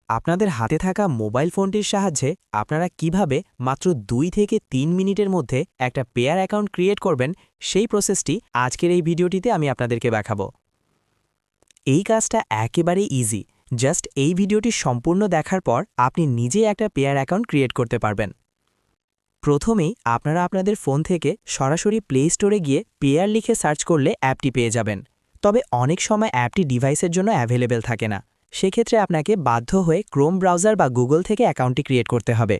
আপনাদের হাতে থাকা মোবাইল ফোনটির সাহায্যে আপনারা কিভাবে মাত্র 2 থেকে 3 মিনিটের মধ্যে একটা পেয়ার অ্যাকাউন্ট ক্রিয়েট করবেন সেই প্রসেসটি আজকের এই ভিডিওটিতে আমি আপনাদেরকে দেখাবো। এই কাজটা একেবারে ইজি। জাস্ট এই ভিডিওটি সম্পূর্ণ দেখার পর আপনি নিজেই একটা পেয়ার অ্যাকাউন্ট ক্রিয়েট করতে পারবেন। প্রথমেই আপনারা আপনাদের ফোন থেকে সরাসরি প্লে স্টোরে গিয়ে পেয়ার লিখে সার্চ করলে অ্যাপটি পেয়ে যাবেন। তবে অনেক সময় অ্যাপটি ডিভাইসের জন্য অ্যাভেলেবেল থাকে না। সেক্ষেত্রে আপনাকে বাধ্য হয়ে ক্রোম ব্রাউজার বা গুগল থেকে অ্যাকাউন্টটি ক্রিয়েট করতে হবে।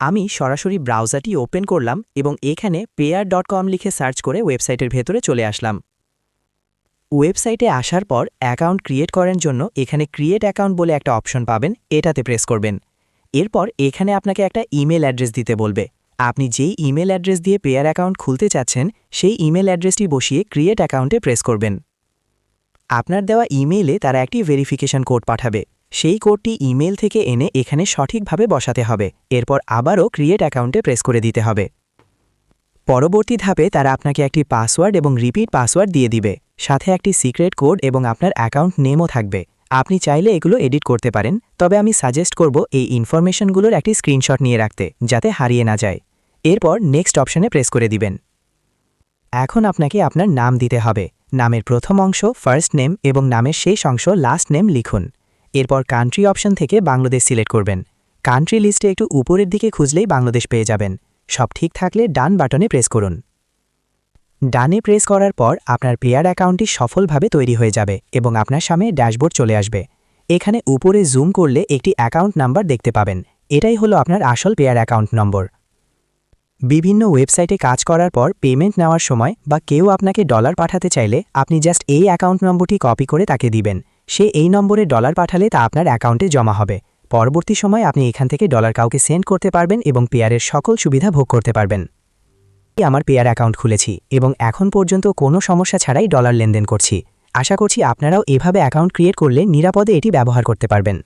আমি সরাসরি ব্রাউজারটি ওপেন করলাম এবং এখানে payer.com লিখে সার্চ করে ওয়েবসাইটের ভেতরে চলে আসলাম। ওয়েবসাইটে আসার পর অ্যাকাউন্ট ক্রিয়েট করার জন্য এখানে ক্রিয়েট অ্যাকাউন্ট বলে একটা অপশন পাবেন, এটাতে প্রেস করবেন। এরপর এখানে আপনাকে একটা ইমেল অ্যাড্রেস দিতে বলবে। আপনি যেই ইমেল অ্যাড্রেস দিয়ে পেয়ার অ্যাকাউন্ট খুলতে চাচ্ছেন সেই ইমেল অ্যাড্রেসটি বসিয়ে ক্রিয়েট অ্যাকাউন্টে প্রেস করবেন। আপনার দেওয়া ইমেইলে তারা একটি ভেরিফিকেশন কোড পাঠাবে। সেই কোডটি ইমেল থেকে এনে এখানে সঠিকভাবে বসাতে হবে। এরপর আবারও ক্রিয়েট অ্যাকাউন্টে প্রেস করে দিতে হবে। পরবর্তী ধাপে তারা আপনাকে একটি পাসওয়ার্ড এবং রিপিট পাসওয়ার্ড দিয়ে দিবে, সাথে একটি সিক্রেট কোড এবং আপনার অ্যাকাউন্ট নেমও থাকবে। আপনি চাইলে এগুলো এডিট করতে পারেন, তবে আমি সাজেস্ট করব এই ইনফরমেশনগুলোর একটি স্ক্রিনশট নিয়ে রাখতে, যাতে হারিয়ে না যায়। এরপর নেক্সট অপশনে প্রেস করে দিবেন। এখন আপনাকে আপনার নাম দিতে হবে। নামের প্রথম অংশ ফার্স্ট নেম এবং নামের শেষ অংশ লাস্ট নেম লিখুন। এরপর কান্ট্রি অপশন থেকে বাংলাদেশ সিলেক্ট করবেন। কান্ট্রি লিস্টে একটু উপরের দিকে খুঁজলেই বাংলাদেশ পেয়ে যাবেন। সব ঠিক থাকলে ডান বাটনে প্রেস করুন। ডানে প্রেস করার পর আপনার পেয়ার অ্যাকাউন্টটি সফলভাবে তৈরি হয়ে যাবে এবং আপনার সামনে ড্যাশবোর্ড চলে আসবে। এখানে উপরে জুম করলে একটি অ্যাকাউন্ট নাম্বার দেখতে পাবেন। এটাই হলো আপনার আসল পেয়ার অ্যাকাউন্ট নম্বর। বিভিন্ন ওয়েবসাইটে কাজ করার পর পেমেন্ট নেওয়ার সময় বা কেউ আপনাকে ডলার পাঠাতে চাইলে আপনি জাস্ট এই অ্যাকাউন্ট নম্বরটি কপি করে তাকে দিবেন। সে এই নম্বরে ডলার পাঠালে তা আপনার অ্যাকাউন্টে জমা হবে। পরবর্তী সময় আপনি এখান থেকে ডলার কাউকে সেন্ড করতে পারবেন এবং পেয়ারের সকল সুবিধা ভোগ করতে পারবেন। আমার পেয়ার অ্যাকাউন্ট খুলেছি এবং এখন পর্যন্ত কোনো সমস্যা ছাড়াই ডলার লেনদেন করছি। আশা করছি আপনারাও এভাবে অ্যাকাউন্ট ক্রিয়েট করলে নিরাপদে এটি ব্যবহার করতে পারবেন।